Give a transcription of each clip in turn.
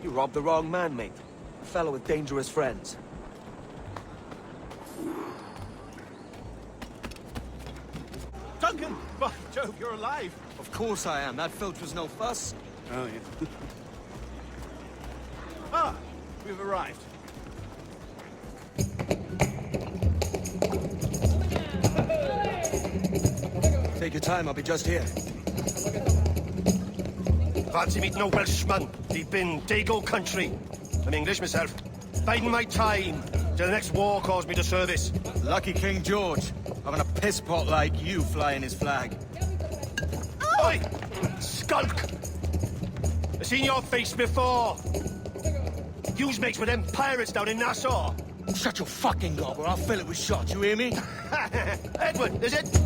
You robbed the wrong man, mate. A fellow with dangerous friends. Duncan! By Jove, you're alive! Of course I am. That filch was no fuss. Oh, yeah. Ah, we've arrived. Take your time, I'll be just here. Fancy meeting no Welshman deep in Dago country. I'm English myself. Biding my time till the next war calls me to service. Lucky King George, having a piss pot like you flying his flag. Oi! Skulk! I've seen your face before. Yous mates with them pirates down in Nassau. Shut your fucking gob or I'll fill it with shots, you hear me? Edward, is it?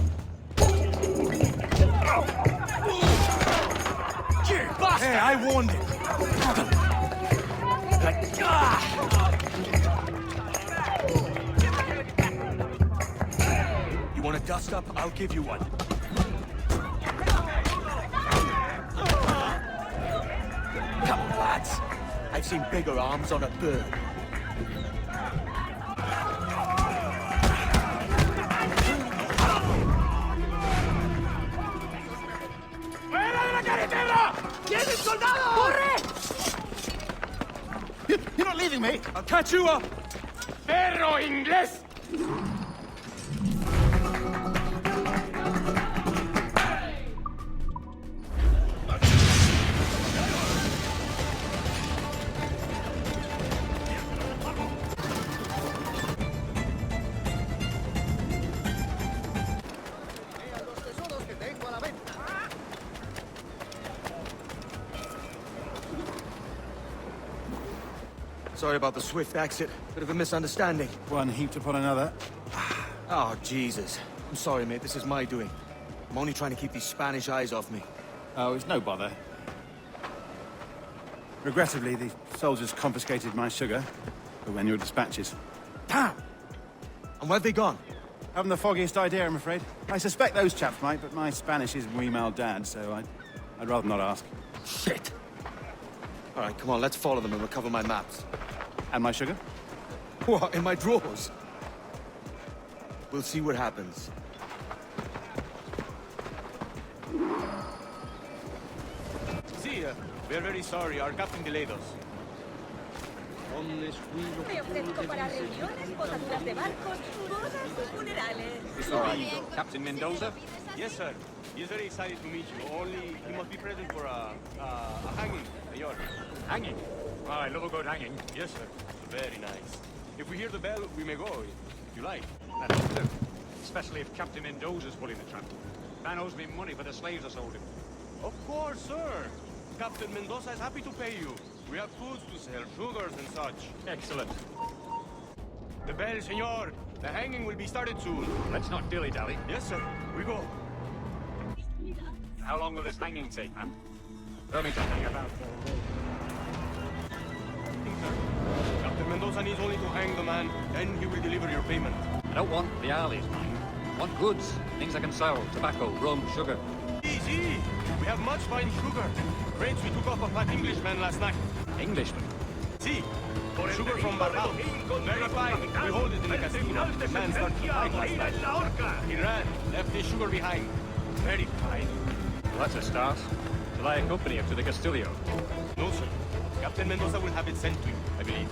Hey, I warned him. You want a dust up? I'll give you one. Come on, lads. I've seen bigger arms on a bird. You're not leaving me! I'll catch you up! ¡Perro inglés! Sorry about the swift exit. Bit of a misunderstanding. One heaped upon another. Oh, Jesus. I'm sorry, mate. This is my doing. I'm only trying to keep these Spanish eyes off me. Oh, it's no bother. Regrettably, the soldiers confiscated my sugar for when your dispatches. Damn! And where've they gone? Haven't the foggiest idea, I'm afraid. I suspect those chaps might, but my Spanish is muy mal dad, so I'd rather not ask. Shit! All right, come on, let's follow them and recover my maps. And my sugar? What, in my drawers? We'll see what happens. Sí, we're very sorry. Our captain delayed us. Me ofrezco para reuniones, posaduras de barcos, bodas y funerales. All right. Captain Mendoza? Yes, sir. He's very excited to meet you. Only he must be present for a hanging, señor. Hanging? Oh, I love a good hanging. Yes, sir. Very nice. If we hear the bell, we may go, if you like. That'll do. Especially if Captain Mendoza's pulling the trap. Man owes me money for the slaves I sold him. Of course, sir. Captain Mendoza is happy to pay you. We have foods to sell, sugars and such. Excellent. The bell, senor. The hanging will be started soon. Let's not dilly-dally. Yes, sir. We go. How long will this hanging take, man? Throw me something about Captain Mendoza needs only to hang the man, then he will deliver your payment. I don't want the alleys, mine. I want goods, things I can sell, tobacco, rum, sugar. Easy! We have much fine sugar. Crates we took off a fat Englishman last night. Englishman? See, sugar from Barbao. Very fine. We hold it in the casino. The man started to fight last night. He ran, left his sugar behind. Very fine. Well, that's a start. Shall I accompany him to the Castillo? No, sir. Captain Mendoza will have it sent to you, I believe.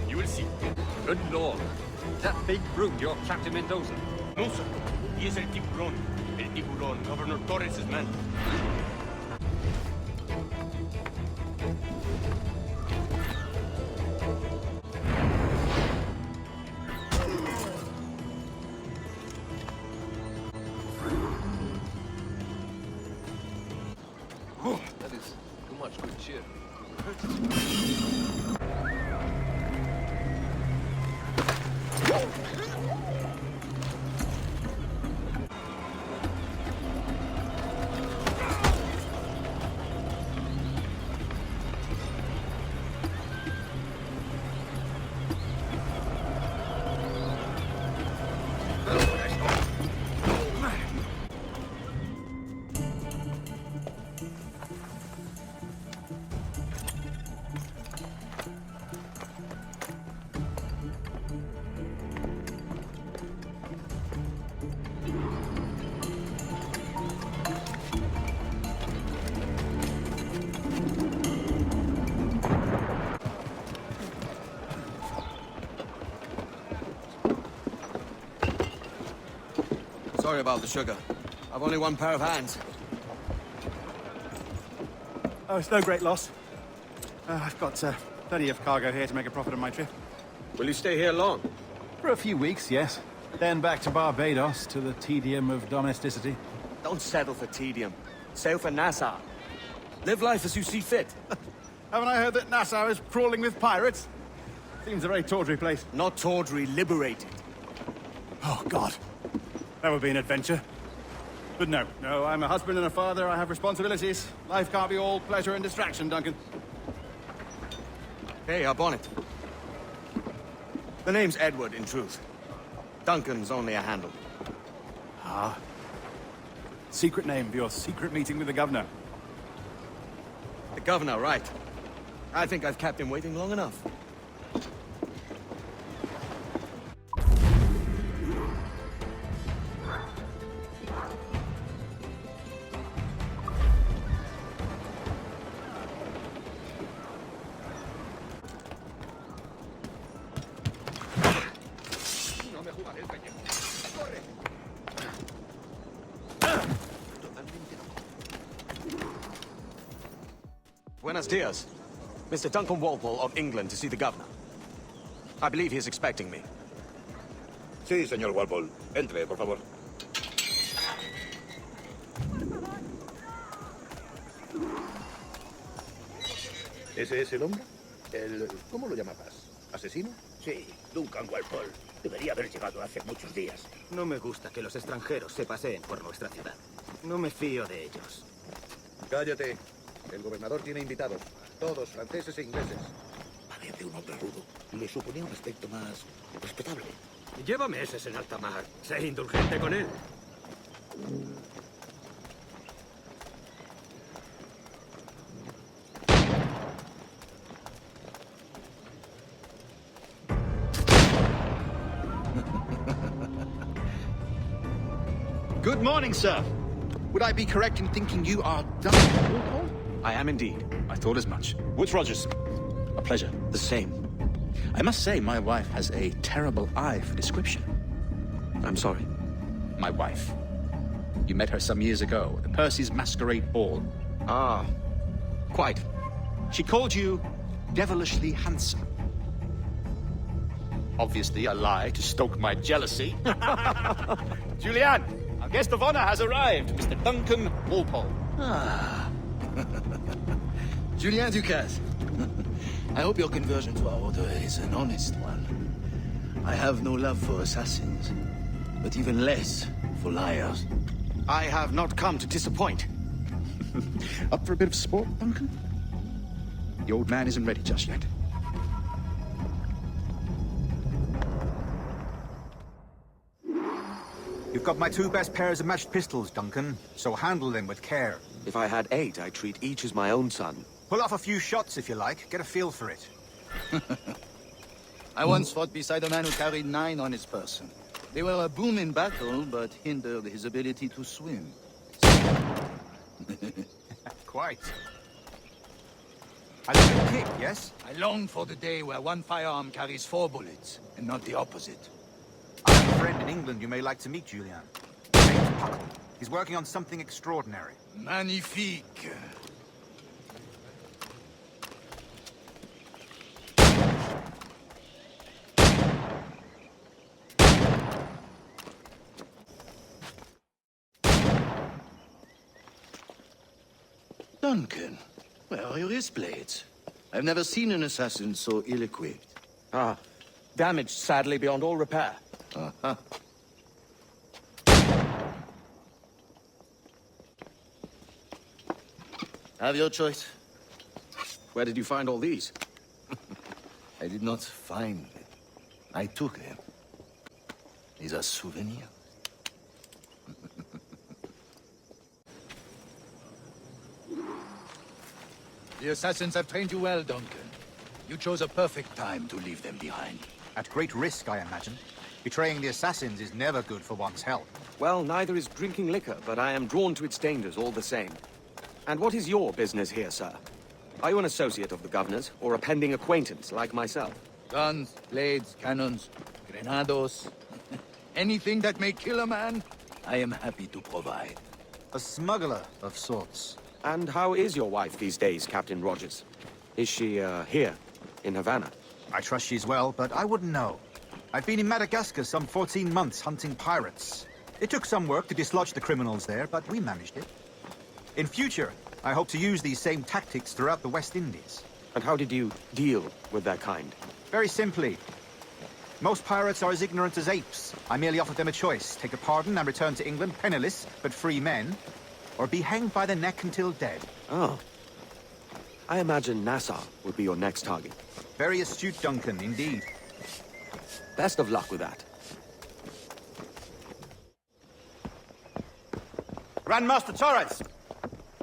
You will see. Good lord. Is that big brute your Captain Mendoza? No, sir. He is El Tiburon. El Tiburon, Governor Torres' man. That is too much good cheer. Sorry about the sugar. I've only one pair of hands. Oh, it's no great loss. I've got plenty of cargo here to make a profit on my trip. Will you stay here long? For a few weeks, yes. Then back to Barbados to the tedium of domesticity. Don't settle for tedium. Sail for Nassau. Live life as you see fit. Haven't I heard that Nassau is crawling with pirates? Seems a very tawdry place. Not tawdry, liberated. Oh, God. That would be an adventure. But no, I'm a husband and a father. I have responsibilities. Life can't be all pleasure and distraction, Duncan. Hey, up on it. The name's Edward, in truth. Duncan's only a handle. Ah. Secret name for your secret meeting with the governor. The governor, right. I think I've kept him waiting long enough. Buenos dias. Mr. Duncan Walpole of England to see the governor. I believe he is expecting me. Sí, señor Walpole. Entre, por favor. ¿Ese es el hombre? ¿Cómo lo llamabas? ¿Asesino? Sí, Duncan Walpole. Debería haber llegado hace muchos días. No me gusta que los extranjeros se paseen por nuestra ciudad. No me fío de ellos. Cállate. El gobernador tiene invitados. Todos franceses e ingleses. Parece un hombre rudo. Le suponía un aspecto más respetable. Lleva meses en alta mar. Sé indulgente con él. Good morning, sir. Would I be correct in thinking you are Duncan Walpole? I am indeed. I thought as much. Woods Rogers. A pleasure. The same. I must say, my wife has a terrible eye for description. I'm sorry. My wife. You met her some years ago at the Percy's Masquerade Ball. Ah, quite. She called you devilishly handsome. Obviously a lie to stoke my jealousy. Julianne, our guest of honor has arrived, Mr. Duncan Walpole. Ah. Julien Ducasse. I hope your conversion to our order is an honest one. I have no love for assassins, but even less for liars. I have not come to disappoint. Up for a bit of sport, Duncan? The old man isn't ready just yet. You've got my two best pairs of matched pistols, Duncan, so handle them with care. If I had 8, I'd treat each as my own son. Pull off a few shots if you like, get a feel for it. I once fought beside a man who carried 9 on his person. They were a boon in battle, but hindered his ability to swim. Quite. A little kick, yes? I long for the day where one firearm carries 4 bullets, and not the opposite. I have a friend in England you may like to meet, Julian. His name's Puckle. He's working on something extraordinary. Magnifique. Duncan, where are your wrist blades? I've never seen an assassin so ill-equipped. Ah, damaged sadly beyond all repair. Uh-huh. Have your choice. Where did you find all these? I did not find them. I took them. These are souvenirs. The assassins have trained you well, Duncan. You chose a perfect time to leave them behind. At great risk, I imagine. Betraying the assassins is never good for one's health. Well, neither is drinking liquor, but I am drawn to its dangers all the same. And what is your business here, sir? Are you an associate of the governor's, or a pending acquaintance like myself? Guns, blades, cannons, grenados. Anything that may kill a man, I am happy to provide. A smuggler of sorts. And how is your wife these days, Captain Rogers? Is she, here, in Havana? I trust she's well, but I wouldn't know. I've been in Madagascar some 14 months hunting pirates. It took some work to dislodge the criminals there, but we managed it. In future, I hope to use these same tactics throughout the West Indies. And how did you deal with that kind? Very simply. Most pirates are as ignorant as apes. I merely offered them a choice. Take a pardon and return to England penniless, but free men, or be hanged by the neck until dead. Oh. I imagine Nassau would be your next target. Very astute, Duncan, indeed. Best of luck with that. Grandmaster Torres!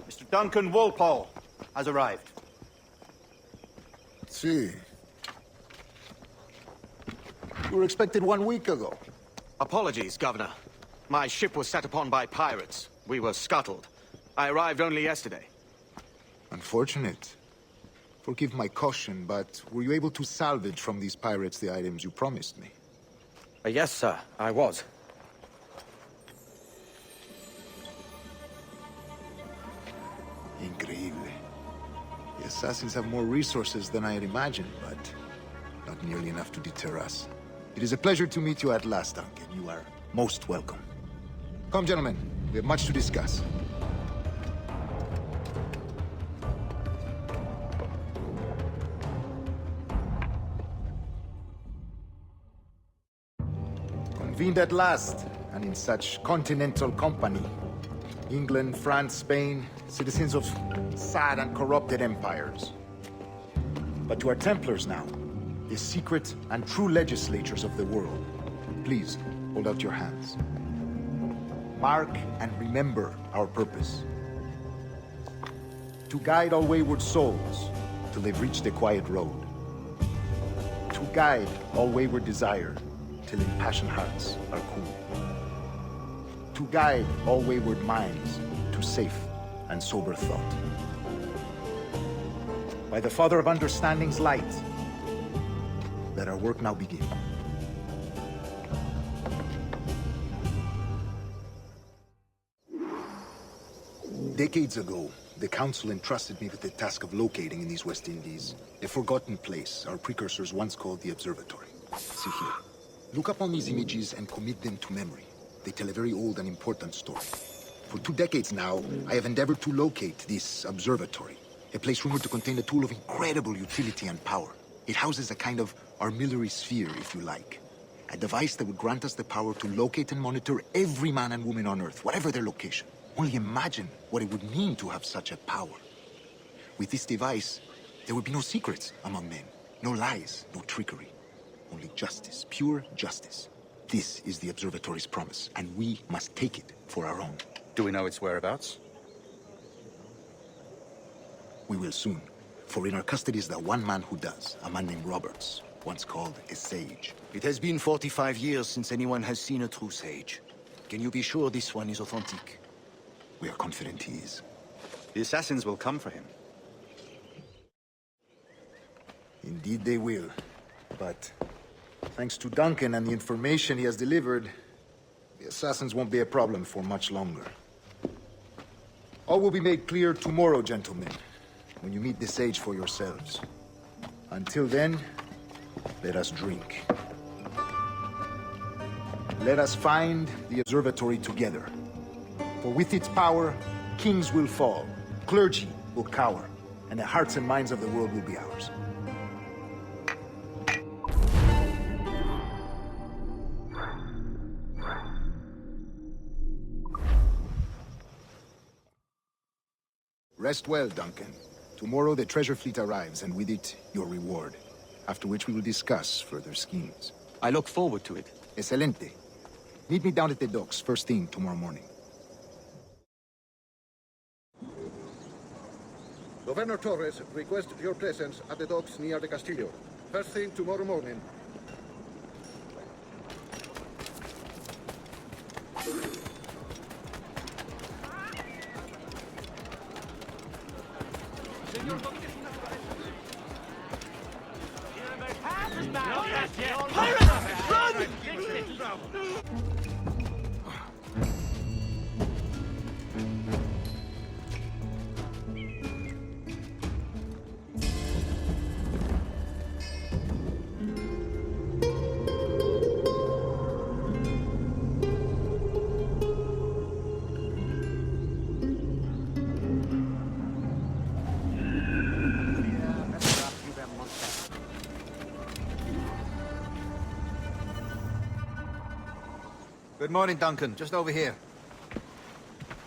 Mr. Duncan Walpole has arrived. See. You were expected 1 week ago. Apologies, Governor. My ship was set upon by pirates. We were scuttled. I arrived only yesterday. Unfortunate. Forgive my caution, but were you able to salvage from these pirates the items you promised me? Yes, sir, I was. Increíble. The assassins have more resources than I had imagined, but not nearly enough to deter us. It is a pleasure to meet you at last, Duncan. You are most welcome. Come, gentlemen. We have much to discuss. Convened at last, and in such continental company. England, France, Spain, citizens of sad and corrupted empires. But to our Templars now, the secret and true legislators of the world, please hold out your hands. Mark and remember our purpose. To guide all wayward souls till they've reached the quiet road. To guide all wayward desire till impassioned hearts are cool. To guide all wayward minds to safe and sober thought. By the Father of Understanding's light, let our work now begin. Decades ago, the Council entrusted me with the task of locating in these West Indies a forgotten place our precursors once called the Observatory. See here. Look up on these images and commit them to memory. They tell a very old and important story. For 2 decades now, I have endeavored to locate this observatory, a place rumored to contain a tool of incredible utility and power. It houses a kind of armillary sphere, if you like. A device that would grant us the power to locate and monitor every man and woman on Earth, whatever their location. Only imagine what it would mean to have such a power. With this device, there would be no secrets among men, no lies, no trickery. Only justice, pure justice. This is the observatory's promise, and we must take it for our own. Do we know its whereabouts? We will soon. For in our custody is that one man who does, a man named Roberts, once called a sage. It has been 45 years since anyone has seen a true sage. Can you be sure this one is authentic? We are confident he is. The assassins will come for him. Indeed they will. But thanks to Duncan and the information he has delivered, the assassins won't be a problem for much longer. All will be made clear tomorrow, gentlemen, when you meet the sage for yourselves. Until then, let us drink. Let us find the observatory together. For with its power, kings will fall, clergy will cower, and the hearts and minds of the world will be ours. Rest well, Duncan. Tomorrow the treasure fleet arrives, and with it, your reward. After which we will discuss further schemes. I look forward to it. Excelente. Meet me down at the docks first thing tomorrow morning. Governor Torres requests your presence at the docks near the Castillo. First thing tomorrow morning. Good morning, Duncan. Just over here.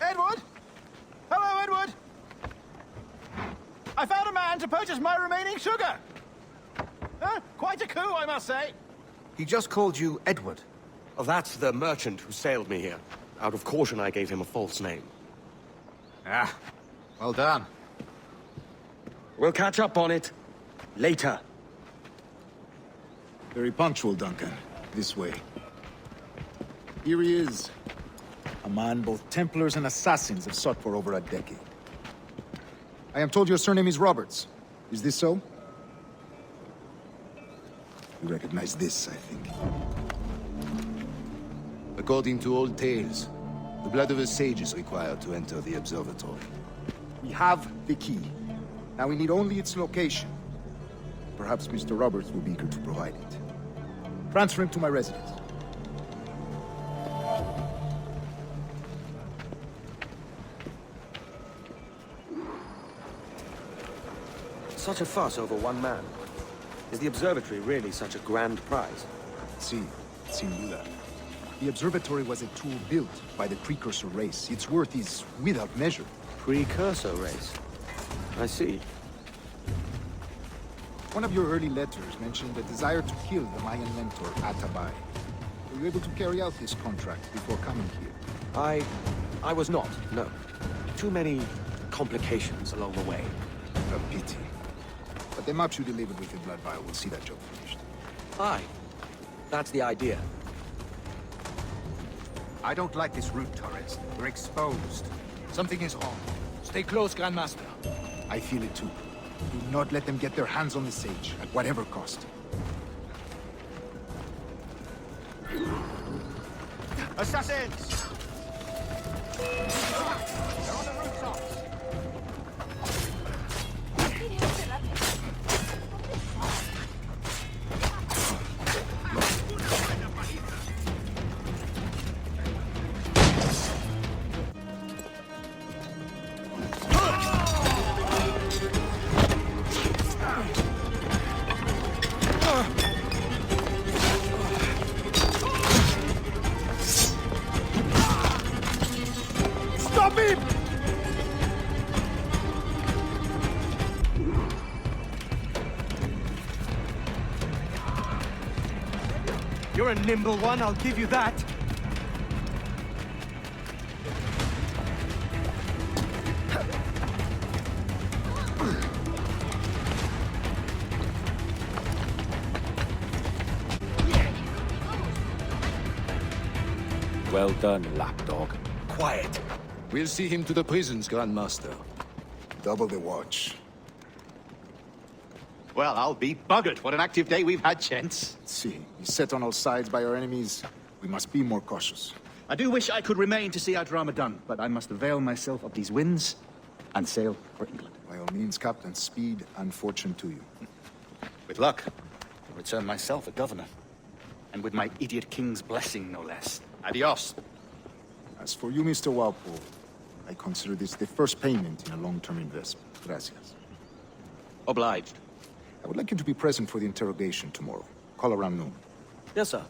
Edward? Hello, Edward! I found a man to purchase my remaining sugar! Quite a coup, I must say. He just called you Edward. Oh, that's the merchant who sailed me here. Out of caution, I gave him a false name. Ah, well done. We'll catch up on it later. Very punctual, Duncan. This way. Here he is. A man both Templars and Assassins have sought for over a decade. I am told your surname is Roberts. Is this so? You recognize this, I think. According to old tales, the blood of a sage is required to enter the observatory. We have the key. Now we need only its location. Perhaps Mr. Roberts will be eager to provide it. Transfer him to my residence. Such a fuss over one man. Is the observatory really such a grand prize? See, sin duda. The observatory was a tool built by the Precursor race. Its worth is without measure. Precursor race? I see. One of your early letters mentioned a desire to kill the Mayan mentor, Atabay. Were you able to carry out this contract before coming here? I was not, no. Too many complications along the way. A pity. But the maps you delivered with the blood vial will see that job finished. Aye. That's the idea. I don't like this route, Torres. We're exposed. Something is wrong. Stay close, Grandmaster. I feel it too. Do not let them get their hands on the sage, at whatever cost. Assassins! They're on the rooftops! Stop him! You're a nimble one, I'll give you that. Well done, lapdog. Quiet. We'll see him to the prisons, Grandmaster. Double the watch. Well, I'll be buggered. What an active day we've had, gents. See, beset on all sides by our enemies, we must be more cautious. I do wish I could remain to see our drama done, but I must avail myself of these winds and sail for England. By all means, Captain, speed and fortune to you. With luck, I'll return myself a governor. And with my idiot king's blessing, no less. Adios. As for you, Mr. Walpole, I consider this the first payment in a long-term investment. Gracias. Obliged. I would like you to be present for the interrogation tomorrow. Call around noon. Yes, sir.